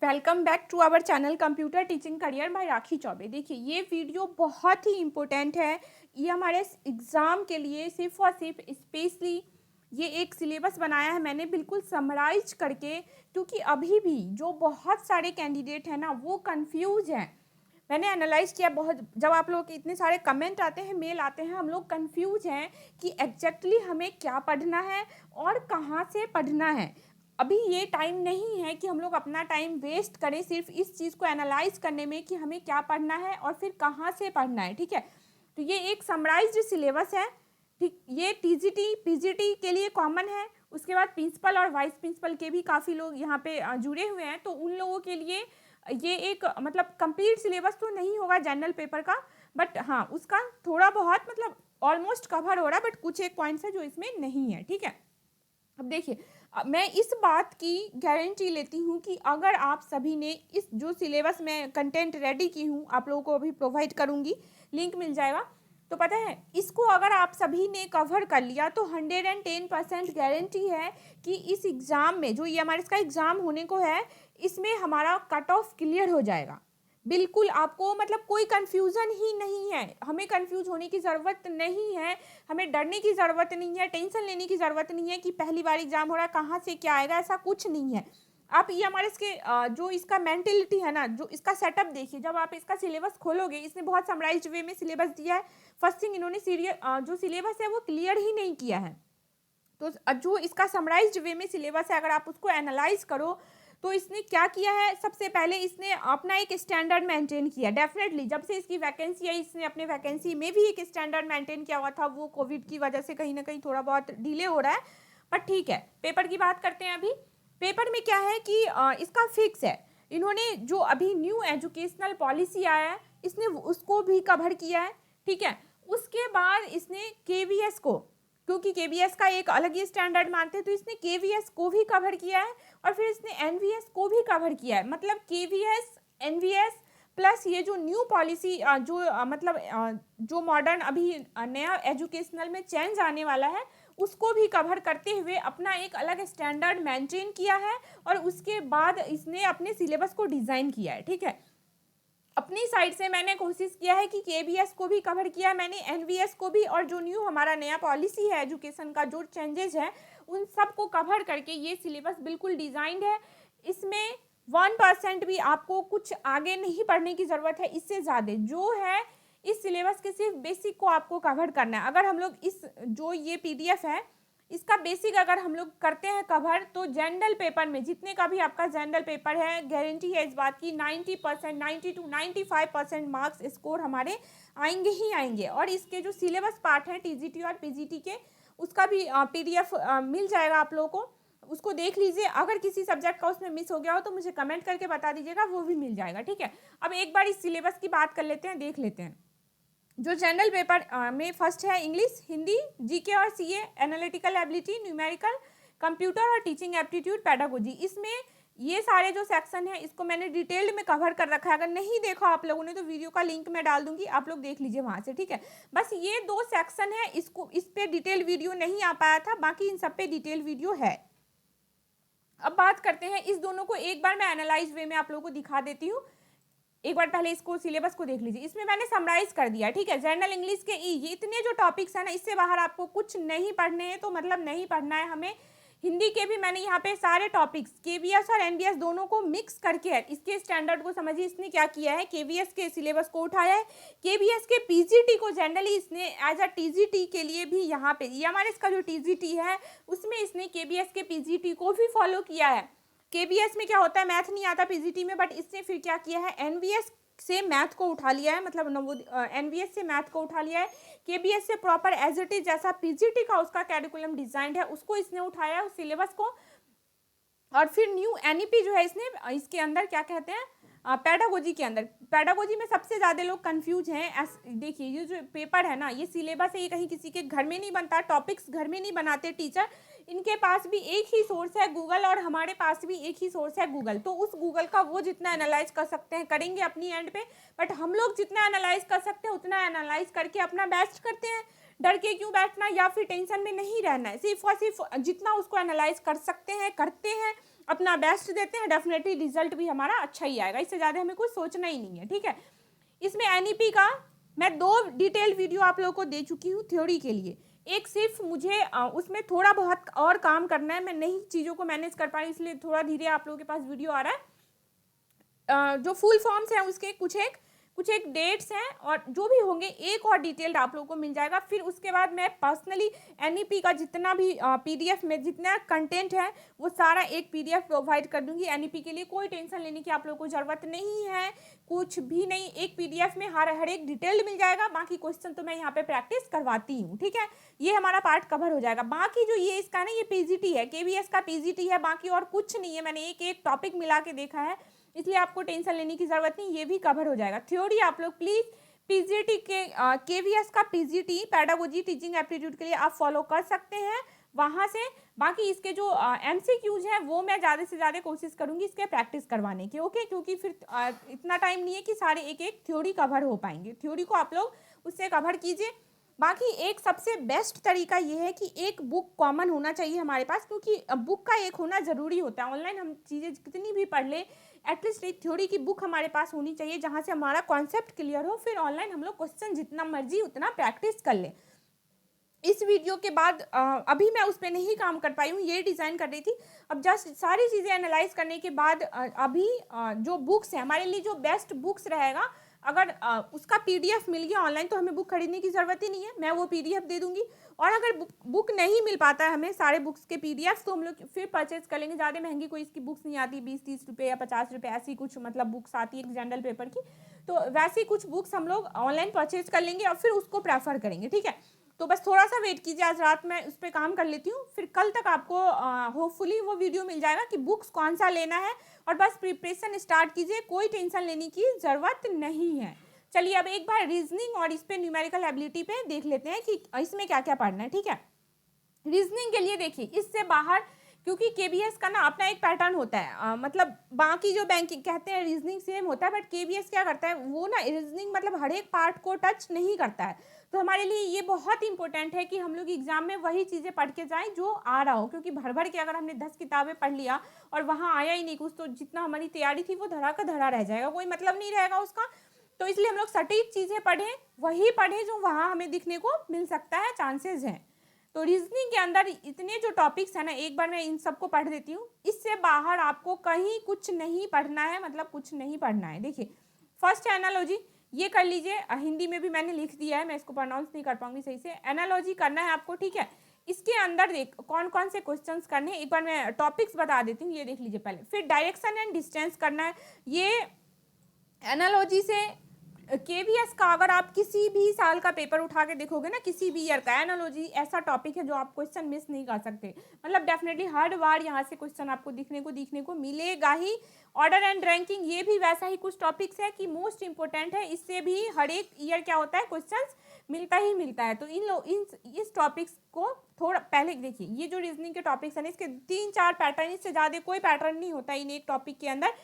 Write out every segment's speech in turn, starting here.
Welcome back to our channel computer teaching career by Rakhi Choubey. देखिए ये video बहुत ही important है। ये हमारे एग्ज़ाम के लिए सिर्फ और सिर्फ स्पेशली ये एक सिलेबस बनाया है मैंने बिल्कुल समराइज करके, क्योंकि अभी भी जो बहुत सारे कैंडिडेट हैं ना वो कंफ्यूज हैं। मैंने एनालाइज किया बहुत, जब आप लोग के इतने सारे कमेंट आते हैं, मेल आते हैं, हम लोग कंफ्यूज हैं कि एग्जैक्टली हमें क्या पढ़ना है और कहाँ से पढ़ना है। अभी ये टाइम नहीं है कि हम लोग अपना टाइम वेस्ट करें सिर्फ इस चीज़ को एनालाइज करने में कि हमें क्या पढ़ना है और फिर कहाँ से पढ़ना है। ठीक है, तो ये एक समराइज्ड सिलेबस है। ठीक, ये टीजीटी पीजीटी के लिए कॉमन है। उसके बाद प्रिंसिपल और वाइस प्रिंसिपल के भी काफ़ी लोग यहाँ पे जुड़े हुए हैं, तो उन लोगों के लिए ये एक मतलब कंप्लीट सिलेबस तो नहीं होगा जनरल पेपर का, बट हाँ उसका थोड़ा बहुत मतलब ऑलमोस्ट कवर हो रहा है, बट कुछ एक पॉइंट्स है जो इसमें नहीं है। ठीक है, अब देखिए मैं इस बात की गारंटी लेती हूँ कि अगर आप सभी ने इस जो सिलेबस में कंटेंट रेडी की हूँ, आप लोगों को अभी प्रोवाइड करूँगी, लिंक मिल जाएगा, तो पता है इसको अगर आप सभी ने कवर कर लिया तो 110% गारंटी है कि इस एग्ज़ाम में जो ये हमारे इसका एग्ज़ाम होने को है, इसमें हमारा कट ऑफ क्लियर हो जाएगा। बिल्कुल आपको मतलब कोई कन्फ्यूज़न ही नहीं है, हमें कन्फ्यूज होने की ज़रूरत नहीं है, हमें डरने की ज़रूरत नहीं है, टेंशन लेने की ज़रूरत नहीं है कि पहली बार एग्ज़ाम हो रहा है कहाँ से क्या आएगा, ऐसा कुछ नहीं है। आप ये हमारे इसके जो इसका मेंटेलिटी है ना, जो इसका सेटअप देखिए, जब आप इसका सिलेबस खोलोगे, इसने बहुत समराइज्ड वे में सिलेबस दिया है। फर्स्ट थिंग इन्होंने जो सिलेबस है वो क्लियर ही नहीं किया है। तो जो इसका समराइज्ड वे में सिलेबस है, अगर आप उसको एनालाइज करो तो इसने क्या किया है, सबसे पहले इसने अपना एक स्टैंडर्ड मेंटेन किया। डेफिनेटली जब से इसकी वैकेंसी आई, इसने अपने वैकेंसी में भी एक स्टैंडर्ड मेंटेन किया हुआ था। वो कोविड की वजह से कहीं ना कहीं थोड़ा बहुत डिले हो रहा है, पर ठीक है। पेपर की बात करते हैं। अभी पेपर में क्या है कि इसका फिक्स है। इन्होंने जो अभी न्यू एजुकेशनल पॉलिसी आया है, इसने उसको भी कवर किया है। ठीक है, उसके बाद इसने केवीएस को, क्योंकि केवीएस का एक अलग ही स्टैंडर्ड मानते हैं, तो इसने केवीएस को भी कवर किया है और फिर इसने एनवीएस को भी कवर किया है। मतलब केवीएस, एनवीएस प्लस ये जो न्यू पॉलिसी मतलब जो मॉडर्न अभी नया एजुकेशनल में चेंज आने वाला है, उसको भी कवर करते हुए अपना एक अलग स्टैंडर्ड मेंटेन किया है और उसके बाद इसने अपने सिलेबस को डिज़ाइन किया है। ठीक है, अपनी साइड से मैंने कोशिश किया है कि केबीएस को भी कवर किया है मैंने, एनवीएस को भी, और जो न्यू हमारा नया पॉलिसी है एजुकेशन का, जो चेंजेस है उन सब को कवर करके ये सिलेबस बिल्कुल डिज़ाइंड है। इसमें 1% भी आपको कुछ आगे नहीं पढ़ने की ज़रूरत है। इससे ज़्यादा जो है इस सिलेबस के सिर्फ बेसिक को आपको कवर करना है। अगर हम लोग इस जो ये पीडीएफ है इसका बेसिक अगर हम लोग करते हैं कवर, तो जनरल पेपर में जितने का भी आपका जनरल पेपर है, गारंटी है इस बात की 90%, 90 to 95% मार्क्स स्कोर हमारे आएंगे ही आएंगे। और इसके जो सिलेबस पार्ट है टीजीटी और पीजीटी के, उसका भी पीडीएफ मिल जाएगा आप लोगों को, उसको देख लीजिए। अगर किसी सब्जेक्ट का उसमें मिस हो गया हो तो मुझे कमेंट करके बता दीजिएगा, वो भी मिल जाएगा। ठीक है, अब एक बार इस सिलेबस की बात कर लेते हैं, देख लेते हैं। जो जनरल पेपर में फर्स्ट है इंग्लिश, हिंदी, जीके और CA, analytical ability, numerical, computer और टीचिंग एप्टीट्यूड, पेडागोजी। इसमें ये सारे जो सेक्शन है इसको मैंने डिटेल्ड में कवर कर रखा है। अगर नहीं देखा आप लोगों ने तो वीडियो का लिंक मैं डाल दूंगी, आप लोग देख लीजिए वहां से। ठीक है, बस ये 2 सेक्शन है, इसको इस पे डिटेल वीडियो नहीं आ पाया था, बाकी इन सब पे डिटेल वीडियो है। अब बात करते हैं इस दोनों को, एक बार मैं एनालाइज वे में आप लोगों को दिखा देती हूँ। एक बार पहले इसको सिलेबस को देख लीजिए, इसमें मैंने समराइज कर दिया। ठीक है, जनरल इंग्लिश के ये इतने जो टॉपिक्स हैं ना, इससे बाहर आपको कुछ नहीं पढ़ने हैं, तो मतलब नहीं पढ़ना है हमें। हिंदी के भी मैंने यहाँ पे सारे टॉपिक्स केवीएस और एनवीएस दोनों को मिक्स करके है। इसके स्टैंडर्ड को समझिए, इसने क्या किया है, केवीएस के सिलेबस को उठाया है, केवीएस के पीजीटी को जनरली इसने एज अ टीजीटी के लिए भी यहाँ पे, ये हमारे इसका जो टीजीटी है उसमें इसने केवीएस के पीजीटी को भी फॉलो किया है। केबीएस में क्या होता है, मैथ नहीं आता पीजीटी में, बट इसने फिर क्या किया है, एनवीएस से मैथ को उठा लिया है, मतलब एनवीएस से मैथ को उठा लिया है। केबीएस से प्रॉपर एज इट इज जैसा पीजीटी का उसका कैरिकुलम डिजाइन है उसको इसने उठाया है, उस सिलेबस को। और फिर न्यू एनईपी जो है इसने इसके अंदर क्या कहते हैं, पेडागोजी के अंदर, पेडागोजी में सबसे ज़्यादा लोग कंफ्यूज हैं। देखिए ये जो पेपर है ना, ये सिलेबस है, ये कहीं किसी के घर में नहीं बनता, टॉपिक्स घर में नहीं बनाते टीचर, इनके पास भी एक ही सोर्स है गूगल, और हमारे पास भी एक ही सोर्स है गूगल। तो उस गूगल का वो जितना एनालाइज कर सकते हैं करेंगे अपनी एंड पे, बट हम लोग जितना एनालाइज कर सकते हैं उतना एनालाइज करके अपना बेस्ट करते हैं। डर के क्यों बैठना या फिर टेंशन में नहीं रहना है, सिर्फ और सिर्फ जितना उसको एनालाइज कर सकते हैं करते हैं, अपना बेस्ट देते हैं, डेफिनेटली रिजल्ट भी हमारा अच्छा ही आएगा, इससे ज़्यादा हमें कुछ सोचना ही नहीं है, ठीक है। इसमें एनईपी का मैं 2 डिटेल वीडियो आप लोगों को दे चुकी हूँ थ्योरी के लिए। एक सिर्फ मुझे उसमें थोड़ा बहुत और काम करना है, मैं नई चीज़ों को मैनेज कर पाई, इसलिए थोड़ा धीरे आप लोगों के पास वीडियो आ रहा है। जो फुल फॉर्म्स हैं उसके कुछ एक डेट्स हैं और जो भी होंगे एक और डिटेल्ड आप लोगों को मिल जाएगा। फिर उसके बाद मैं पर्सनली एनईपी का जितना भी पीडीएफ में जितना कंटेंट है वो सारा एक पीडीएफ प्रोवाइड कर दूंगी एनईपी के लिए। कोई टेंशन लेने की आप लोगों को ज़रूरत नहीं है, कुछ भी नहीं, एक पीडीएफ में हर एक डिटेल्ड मिल जाएगा। बाकी क्वेश्चन तो मैं यहाँ पे प्रैक्टिस करवाती हूँ, ठीक है। ये हमारा पार्ट कवर हो जाएगा। बाकी जो ये इसका ना ये पीजीटी है, केवीएस का पीजीटी है, बाकी और कुछ नहीं है। मैंने एक टॉपिक मिला के देखा है, इसलिए आपको टेंशन लेने की ज़रूरत नहीं, ये भी कवर हो जाएगा। थ्योरी आप लोग प्लीज़ पीजीटी के केवीएस का पीजीटी पेडागोजी टीचिंग एप्टीट्यूड के लिए आप फॉलो कर सकते हैं वहाँ से। बाकी इसके जो एमसीक्यूज हैं वो मैं ज़्यादा से ज़्यादा कोशिश करूँगी इसके प्रैक्टिस करवाने की, ओके, क्योंकि फिर इतना टाइम नहीं है कि सारे एक थ्योरी कवर हो पाएंगे। थ्योरी को आप लोग उससे कवर कीजिए। बाकी एक सबसे बेस्ट तरीका ये है कि एक बुक कॉमन होना चाहिए हमारे पास, क्योंकि बुक का एक होना ज़रूरी होता है। ऑनलाइन हम चीज़ें कितनी भी पढ़ ले, एटलीस्ट एक थ्योरी की बुक हमारे पास होनी चाहिए जहाँ से हमारा कॉन्सेप्ट क्लियर हो। फिर ऑनलाइन हम लोग क्वेश्चन जितना मर्जी उतना प्रैक्टिस कर लें। इस वीडियो के बाद अभी मैं उस पर नहीं काम कर पाई हूँ, ये डिज़ाइन कर रही थी। अब जस्ट सारी चीज़ें एनालाइज करने के बाद अभी जो बुक्स है हमारे लिए, जो बेस्ट बुक्स रहेगा, अगर उसका पीडीएफ मिल गया ऑनलाइन तो हमें बुक खरीदने की ज़रूरत ही नहीं है, मैं वो पीडीएफ दे दूँगी। और अगर बुक नहीं मिल पाता है हमें सारे बुक्स के पीडीएफ, तो हम लोग फिर परचेज कर लेंगे। ज़्यादा महंगी कोई इसकी बुक्स नहीं आती, 20-30 रुपये या 50 रुपये ऐसी कुछ मतलब बुक्स आती है जनरल पेपर की, तो वैसी कुछ बुक्स हम लोग ऑनलाइन परचेज कर लेंगे और फिर उसको प्रेफर करेंगे, ठीक है। तो बस थोड़ा सा वेट कीजिए, आज रात मैं उस पर काम कर लेती हूँ, फिर कल तक आपको होपफुली वो वीडियो मिल जाएगा कि बुक्स कौन सा लेना है, और बस प्रिपरेशन स्टार्ट कीजिए, कोई टेंशन लेने की ज़रूरत नहीं है। चलिए अब एक बार रीजनिंग और इस पे न्यूमेरिकल एबिलिटी पे देख लेते हैं कि इसमें क्या क्या पढ़ना है, ठीक है। रीजनिंग के लिए देखिए, इससे बाहर क्योंकि केबीएस का ना अपना एक पैटर्न होता है, मतलब बाकी जो बैंकिंग कहते हैं रीजनिंग सेम होता है, बट केबीएस क्या करता है वो ना रीजनिंग मतलब हर एक पार्ट को टच नहीं करता है। तो हमारे लिए ये बहुत इंपॉर्टेंट है कि हम लोग एग्जाम में वही चीज़ें पढ़ के जाएं जो आ रहा हो, क्योंकि भर भर के अगर हमने 10 किताबें पढ़ लिया और वहाँ आया ही नहीं कुछ, तो जितना हमारी तैयारी थी वो धरा का धरा रह जाएगा, कोई मतलब नहीं रहेगा उसका। तो इसलिए हम लोग सटीक चीज़ें पढ़ें, वही पढ़ें जो वहाँ हमें दिखने को मिल सकता है, चांसेस हैं। तो रीजनिंग के अंदर इतने जो टॉपिक्स हैं ना, एक बार मैं इन सबको पढ़ देती हूँ। इससे बाहर आपको कहीं कुछ नहीं पढ़ना है, मतलब कुछ नहीं पढ़ना है। देखिए फर्स्ट एनालॉजी, ये कर लीजिए, हिंदी में भी मैंने लिख दिया है, मैं इसको प्रोनाउंस नहीं कर पाऊंगी सही से। एनालॉजी करना है आपको, ठीक है। इसके अंदर देख कौन कौन से क्वेश्चंस करने हैं, एक बार मैं टॉपिक्स बता देती हूँ, ये देख लीजिए पहले। फिर डायरेक्शन एंड डिस्टेंस करना है। ये एनालॉजी से केवीएस का अगर आप किसी भी साल का पेपर उठा के देखोगे ना, किसी भी ईयर का, एनालॉजी ऐसा टॉपिक है जो आप क्वेश्चन मिस नहीं कर सकते। मतलब डेफिनेटली हर बार यहाँ से क्वेश्चन आपको दिखने को मिलेगा ही। ऑर्डर एंड रैंकिंग, ये भी वैसा ही कुछ टॉपिक्स है कि मोस्ट इंपॉर्टेंट है, इससे भी हर एक ईयर क्या होता है क्वेश्चन मिलता ही मिलता है। तो इस टॉपिक्स को थोड़ा पहले देखिए। ये जो रीजनिंग के टॉपिक्स हैं इसके 3-4 पैटर्न, इससे ज़्यादा कोई पैटर्न नहीं होता इन एक टॉपिक के अंदर।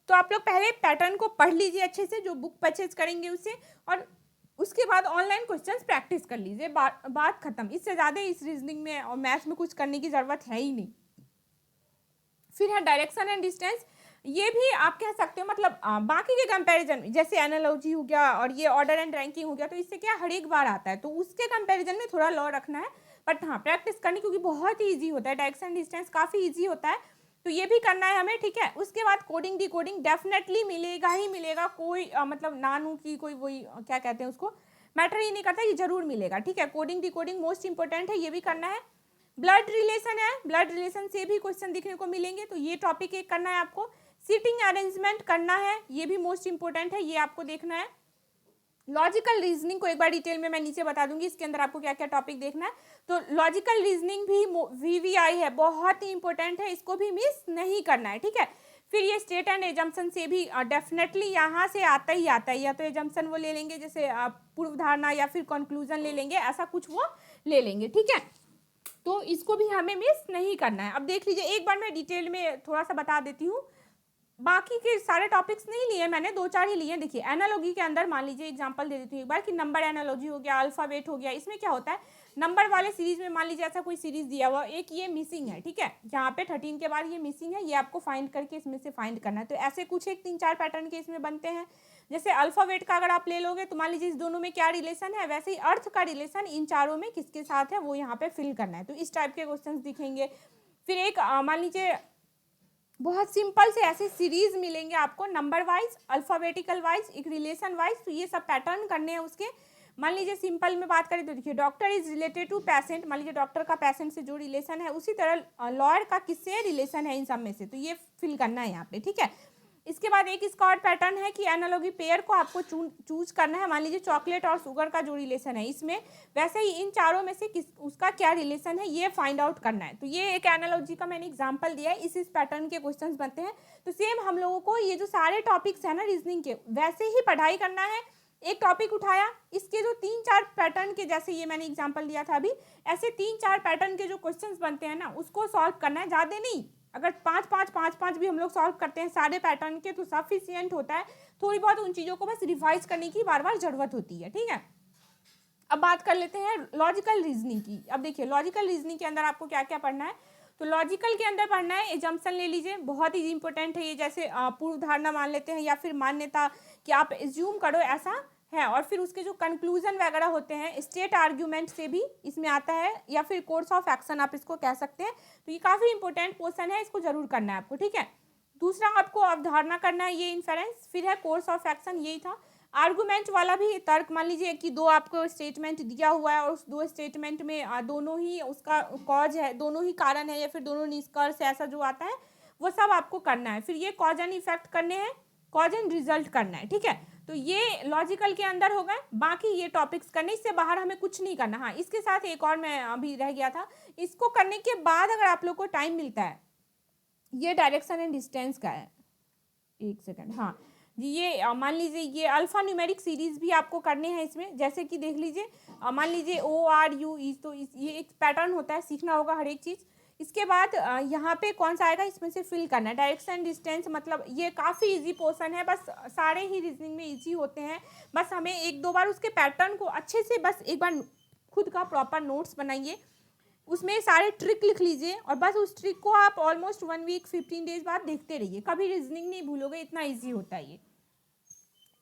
तो आप लोग पहले पैटर्न को पढ़ लीजिए अच्छे से, जो बुक परचेज करेंगे उससे, और उसके बाद ऑनलाइन क्वेश्चंस प्रैक्टिस कर लीजिए, बात खत्म। इससे ज़्यादा इस रीजनिंग में और मैथ्स में कुछ करने की ज़रूरत है ही नहीं। फिर है डायरेक्शन एंड डिस्टेंस, ये भी आप कह सकते हो मतलब बाकी के कंपैरिजन में, जैसे एनालॉजी हो गया और ये ऑर्डर एंड रैंकिंग हो गया, तो इससे क्या हर एक बार आता है, तो उसके कंपैरिजन में थोड़ा लॉ रखना है। बट हाँ प्रैक्टिस करनी, क्योंकि बहुत ही ईजी होता है, डायरेक्शन एंड डिस्टेंस काफ़ी ईजी होता है, तो ये भी करना है हमें, ठीक है। उसके बाद कोडिंग डिकोडिंग डेफिनेटली मिलेगा ही मिलेगा, कोई मतलब नानू की कोई वही क्या कहते हैं उसको, मैटर ही नहीं करता, ये जरूर मिलेगा, ठीक है। कोडिंग डिकोडिंग मोस्ट इंपॉर्टेंट है, ये भी करना है। ब्लड रिलेशन है, ब्लड रिलेशन से भी क्वेश्चन दिखने को मिलेंगे, तो ये टॉपिक एक करना है आपको। सीटिंग अरेंजमेंट करना है, ये भी मोस्ट इंपॉर्टेंट है, ये आपको देखना है। लॉजिकल रीजनिंग को एक बार डिटेल में मैं नीचे बता दूंगी, इसके अंदर आपको क्या क्या टॉपिक देखना है। तो लॉजिकल रीजनिंग भी वीवीआई है, बहुत ही इंपॉर्टेंट है, इसको भी मिस नहीं करना है, ठीक है। फिर ये स्टेट एंड एजम्पशन से भी डेफिनेटली यहाँ से आता ही आता है, या तो एजम्पशन वो ले लेंगे जैसे पूर्व धारणा, या फिर कंक्लूजन ले लेंगे, ऐसा कुछ वो ले लेंगे, ठीक है। तो इसको भी हमें मिस नहीं करना है। अब देख लीजिए, एक बार मैं डिटेल में थोड़ा सा बता देती हूँ, बाकी के सारे टॉपिक्स नहीं लिए मैंने, 2-4 ही लिए। देखिए एनालॉजी के अंदर मान लीजिए एग्जांपल दे देती हूँ एक बार कि नंबर एनालॉजी हो गया, अल्फाबेट हो गया। इसमें क्या होता है, नंबर वाले सीरीज में मान लीजिए ऐसा कोई सीरीज दिया हुआ, एक ये मिसिंग है, ठीक है, यहाँ पे 13 के बाद ये मिसिंग है, ये आपको फाइंड करके इसमें से फाइंड करना है। तो ऐसे कुछ एक 3-4 पैटर्न के इसमें बनते हैं। जैसे अल्फाबेट का अगर आप ले लोगे तो मान लीजिए इस दोनों में क्या रिलेशन है, वैसे ही अर्थ का रिलेशन इन चारों में किसके साथ है वो यहाँ पे फिल करना है। तो इस टाइप के क्वेश्चन दिखेंगे। फिर एक मान लीजिए बहुत सिंपल से ऐसे सीरीज मिलेंगे आपको, नंबर वाइज, अल्फाबेटिकल वाइज, एक रिलेशन वाइज। तो ये सब पैटर्न करने हैं उसके। मान लीजिए सिंपल में बात करें तो देखिए, doctor is related to patient, मान लीजिए डॉक्टर का पेशेंट से जो रिलेशन है, उसी तरह लॉयर का किससे रिलेशन है इन सब में से, तो ये फिल करना है यहाँ पे, ठीक है। इसके बाद एक इसका और पैटर्न है कि एनालॉगी पेयर को आपको चूज करना है। मान लीजिए चॉकलेट और शुगर का जो रिलेशन है इसमें, वैसे ही इन चारों में से उसका क्या रिलेशन है ये फाइंड आउट करना है। तो ये एक एनालॉजी का मैंने एग्जांपल दिया है, इस पैटर्न के क्वेश्चंस बनते हैं। तो सेम हम लोगों को ये जो सारे टॉपिक्स है ना रीजनिंग के, वैसे ही पढ़ाई करना है। एक टॉपिक उठाया, इसके जो 3-4 पैटर्न के, जैसे ये मैंने एग्जाम्पल दिया था अभी, ऐसे 3-4 पैटर्न के जो क्वेश्चंस बनते हैं ना, उसको सॉल्व करना है, ज़्यादा नहीं। अगर 5-5 भी हम लोग सॉल्व करते हैं सारे पैटर्न के तो सफिशियंट होता है। थोड़ी बहुत उन चीज़ों को बस रिवाइज करने की बार बार जरूरत होती है, ठीक है। अब बात कर लेते हैं लॉजिकल रीजनिंग की। अब देखिए लॉजिकल रीजनिंग के अंदर आपको क्या क्या पढ़ना है। तो लॉजिकल के अंदर पढ़ना है, एजम्पशन ले लीजिए, बहुत ही इंपॉर्टेंट है ये। जैसे पूर्व धारणा मान लेते हैं या फिर मान्यता कि आप एज्यूम करो ऐसा है, और फिर उसके जो कंक्लूजन वगैरह होते हैं, स्टेट आर्ग्यूमेंट से भी इसमें आता है, या फिर कोर्स ऑफ एक्शन आप इसको कह सकते हैं। तो ये काफ़ी इंपॉर्टेंट पोर्शन है, इसको जरूर करना है आपको, ठीक है। दूसरा आपको अवधारणा करना है, ये इन्फेरेंस। फिर है कोर्स ऑफ एक्शन, यही था। आर्गूमेंट वाला भी तर्क, मान लीजिए कि दो आपको स्टेटमेंट दिया हुआ है और उस दो स्टेटमेंट में दोनों ही उसका कॉज है, दोनों ही कारण है, या फिर दोनों निष्कर्ष ऐसा जो आता है वो सब आपको करना है। फिर ये कॉज एंड इफेक्ट करने हैं, कॉज एंड रिजल्ट करना है, ठीक है। तो ये लॉजिकल के अंदर हो गए। बाकी ये टॉपिक्स करने, इससे बाहर हमें कुछ नहीं करना। हाँ, इसके साथ एक और मैं अभी रह गया था, इसको करने के बाद अगर आप लोग को टाइम मिलता है, ये डायरेक्शन एंड डिस्टेंस का है, एक सेकंड, हाँ जी, ये मान लीजिए ये अल्फा न्यूमेरिक सीरीज भी आपको करने हैं इसमें। जैसे कि देख लीजिए, मान लीजिए ORU, तो ये एक पैटर्न होता है, सीखना होगा हर एक चीज़। इसके बाद यहाँ पे कौन सा आएगा, इसमें से फिल करना है। डायरेक्शन डिस्टेंस, मतलब ये काफ़ी इजी पोर्शन है, बस सारे ही रीजनिंग में इजी होते हैं। बस हमें 1-2 बार उसके पैटर्न को अच्छे से, बस एक बार खुद का प्रॉपर नोट्स बनाइए, उसमें सारे ट्रिक लिख लीजिए, और बस उस ट्रिक को आप ऑलमोस्ट 1 वीक 15 डेज बाद देखते रहिए, कभी रीजनिंग नहीं भूलोगे, इतना ईजी होता है ये।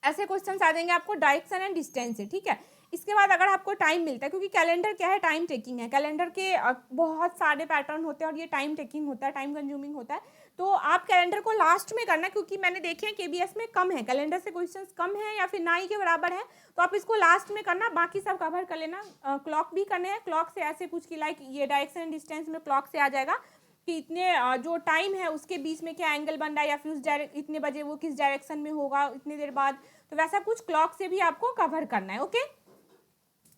ऐसे क्वेश्चंस आ जाएंगे आपको डायरेक्शन एंड डिस्टेंस से, ठीक है। इसके बाद अगर आपको टाइम मिलता है, क्योंकि कैलेंडर क्या है, टाइम टेकिंग है, कैलेंडर के बहुत सारे पैटर्न होते हैं और ये टाइम टेकिंग होता है, टाइम कंज्यूमिंग होता है। तो आप कैलेंडर को लास्ट में करना, क्योंकि मैंने देखे हैं KBS में कम है, कैलेंडर से क्वेश्चंस कम है या फिर ना ही के बराबर है, तो आप इसको लास्ट में करना, बाकी सब कवर कर लेना। क्लॉक भी करने हैं, क्लॉक से ऐसे कुछ की लाइक ये डायरेक्शन एंड डिस्टेंस में क्लॉक से आ जाएगा कि इतने जो टाइम है उसके बीच में क्या एंगल बन रहा है, या फिर उस इतने बजे वो किस डायरेक्शन में होगा इतनी देर बाद, तो वैसा कुछ क्लॉक से भी आपको कवर करना है, ओके।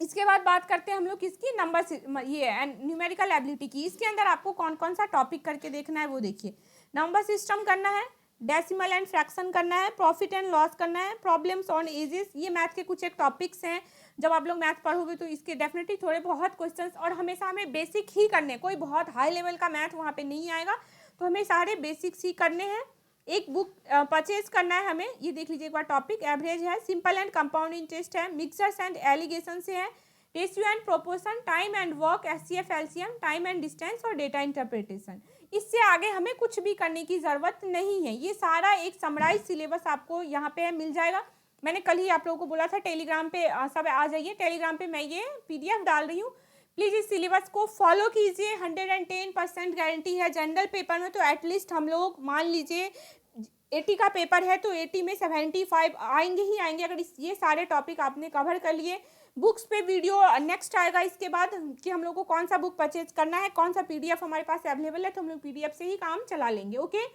इसके बाद बात करते हैं हम लोग किसकी, नंबर, ये न्यूमेरिकल एबिलिटी की। इसके अंदर आपको कौन कौन सा टॉपिक करके देखना है वो देखिए। नंबर सिस्टम करना है, डेसिमल एंड फ्रैक्शन करना है, प्रॉफिट एंड लॉस करना है, प्रॉब्लम्स ऑन एजेस, ये मैथ के कुछ एक टॉपिक्स हैं। जब आप लोग मैथ पढ़ोगे तो इसके डेफिनेटली थोड़े बहुत क्वेश्चंस, और हमेशा हमें बेसिक ही करने, कोई बहुत हाई लेवल का मैथ वहाँ पे नहीं आएगा, तो हमें सारे बेसिक्स ही करने हैं। एक बुक परचेज करना है हमें, ये देख लीजिए एक बार टॉपिक, एवरेज है, सिंपल एंड कंपाउंड इंटरेस्ट है, मिक्सर्स एंड एलिगेशन से है, ratio and proportion, time and work, SCF LCM, time and distance और डेटा इंटरप्रिटेशन। इससे आगे हमें कुछ भी करने की ज़रूरत नहीं है। ये सारा एक समराइज सिलेबस आपको यहाँ पे मिल जाएगा। मैंने कल ही आप लोगों को बोला था टेलीग्राम पे सब आ जाइए, टेलीग्राम पे मैं ये PDF डाल रही हूँ, प्लीज़ इस सिलेबस को फॉलो कीजिए। 110% गारंटी है। जनरल पेपर में तो एटलीस्ट हम लोग मान लीजिए 80 का पेपर है तो 80 में 75 आएंगे ही आएंगे, अगर ये सारे टॉपिक आपने कवर कर लिए। बुक्स पे वीडियो नेक्स्ट आएगा इसके बाद कि हम लोग को कौन सा बुक परचेज करना है, कौन सा PDF हमारे पास अवेलेबल है, तो हम लोग PDF से ही काम चला लेंगे, ओके।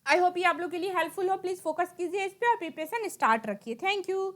आई होप ये आप लोग के लिए हेल्पफुल हो। प्लीज़ फोकस कीजिए इस पर और प्रिपरेशन स्टार्ट रखिए। Thank you.